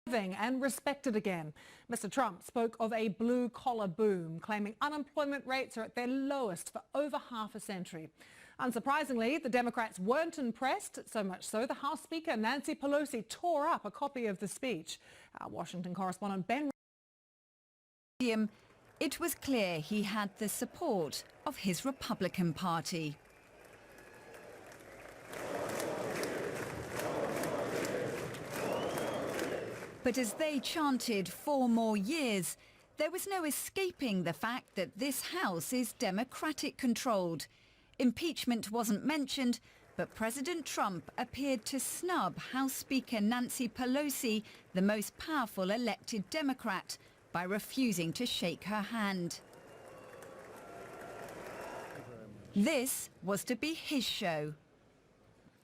And respected again. Mr. Trump spoke of a blue-collar boom, claiming unemployment rates are at their lowest for over half a century. Unsurprisingly, the Democrats weren't impressed, so much so the House Speaker Nancy Pelosi tore up a copy of the speech. Our Washington correspondent Ben... It was clear he had the support of his Republican Party. But as they chanted 4 more years, there was no escaping the fact that this House is Democratic-controlled. Impeachment wasn't mentioned, but President Trump appeared to snub House Speaker Nancy Pelosi, the most powerful elected Democrat, by refusing to shake her hand. This was to be his show.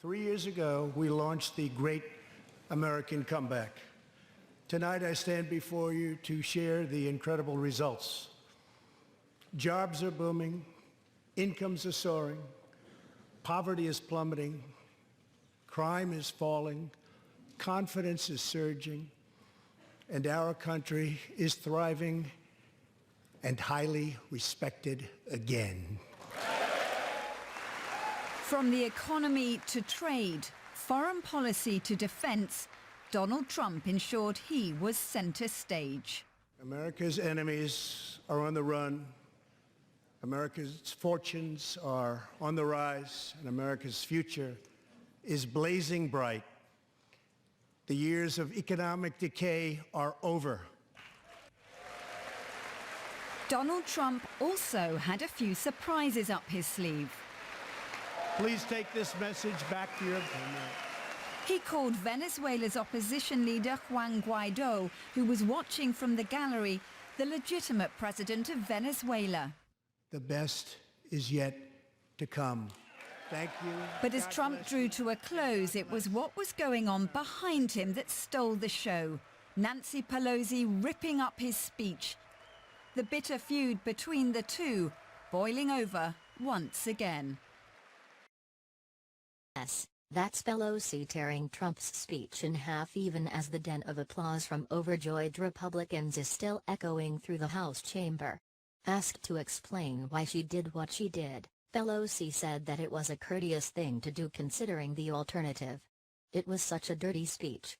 3 years ago, we launched the Great American Comeback. Tonight, I stand before you to share the incredible results. Jobs are booming, incomes are soaring, poverty is plummeting, crime is falling, confidence is surging, and our country is thriving and highly respected again. From the economy to trade, foreign policy to defense, Donald Trump ensured he was center stage. America's enemies are on the run. America's fortunes are on the rise, and America's future is blazing bright. The years of economic decay are over. Donald Trump also had a few surprises up his sleeve. Please take this message back to your... He called Venezuela's opposition leader Juan Guaido, who was watching from the gallery, the legitimate president of Venezuela. The best is yet to come. Thank you. But as Trump drew to a close, it was what was going on behind him that stole the show. Nancy Pelosi ripping up his speech. The bitter feud between the two boiling over once again. Yes. That's Pelosi tearing Trump's speech in half even as the din of applause from overjoyed Republicans is still echoing through the House chamber. Asked to explain why she did what she did, Pelosi said that it was a courteous thing to do considering the alternative. It was such a dirty speech.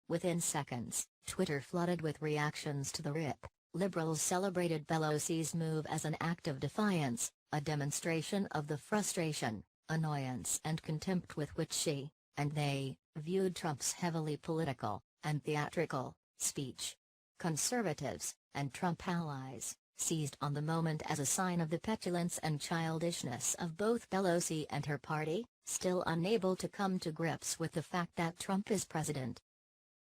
Within seconds, Twitter flooded with reactions to the rip. Liberals celebrated Pelosi's move as an act of defiance, a demonstration of the frustration, annoyance and contempt with which she, and they, viewed Trump's heavily political, and theatrical, speech. Conservatives, and Trump allies, seized on the moment as a sign of the petulance and childishness of both Pelosi and her party, still unable to come to grips with the fact that Trump is president.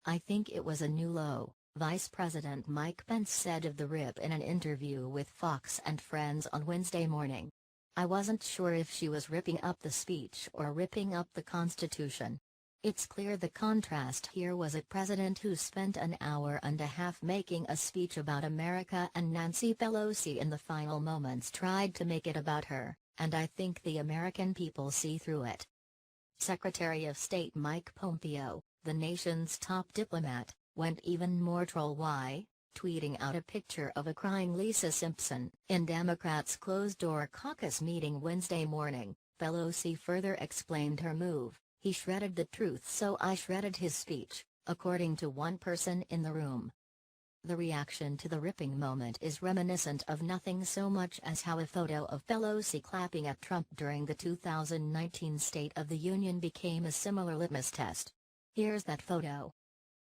I think it was a new low, Vice President Mike Pence said of the rip in an interview with Fox and Friends on Wednesday morning. I wasn't sure if she was ripping up the speech or ripping up the Constitution. It's clear the contrast here was a president who spent an hour and a half making a speech about America, and Nancy Pelosi in the final moments tried to make it about her, and I think the American people see through it. Secretary of State Mike Pompeo, the nation's top diplomat, went even more troll-y, tweeting out a picture of a crying Lisa Simpson. In Democrats' closed-door caucus meeting Wednesday morning, Pelosi further explained her move. He shredded the truth, so I shredded his speech, according to one person in the room. The reaction to the ripping moment is reminiscent of nothing so much as how a photo of Pelosi clapping at Trump during the 2019 State of the Union became a similar litmus test. Here's that photo.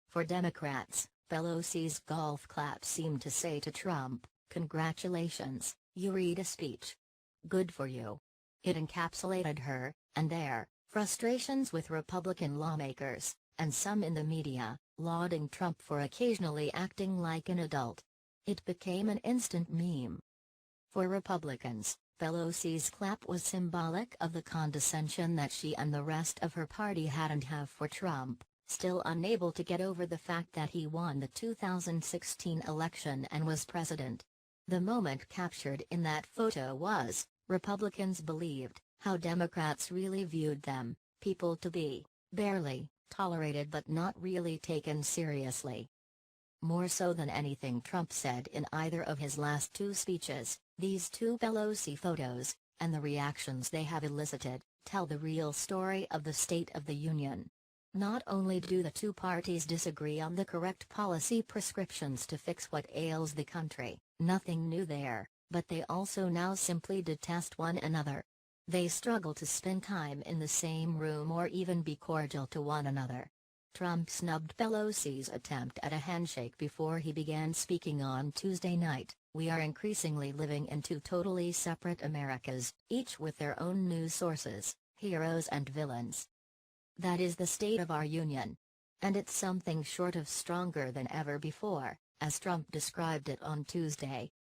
For Democrats, Pelosi's golf clap seemed to say to Trump, "Congratulations, you read a speech. Good for you." It encapsulated her, and their frustrations with Republican lawmakers, and some in the media, lauding Trump for occasionally acting like an adult. It became an instant meme. For Republicans, Pelosi's clap was symbolic of the condescension that she and the rest of her party hadn't have for Trump, still unable to get over the fact that he won the 2016 election and was president. The moment captured in that photo was, Republicans believed, how Democrats really viewed them, people to be, barely, tolerated but not really taken seriously. More so than anything Trump said in either of his last two speeches, these two Pelosi photos, and the reactions they have elicited, tell the real story of the State of the Union. Not only do the two parties disagree on the correct policy prescriptions to fix what ails the country, nothing new there, but they also now simply detest one another. They struggle to spend time in the same room or even be cordial to one another. Trump snubbed Pelosi's attempt at a handshake before he began speaking on Tuesday night. "We are increasingly living in two totally separate Americas, each with their own news sources, heroes and villains. That is the state of our union. And it's something short of stronger than ever before," as Trump described it on Tuesday.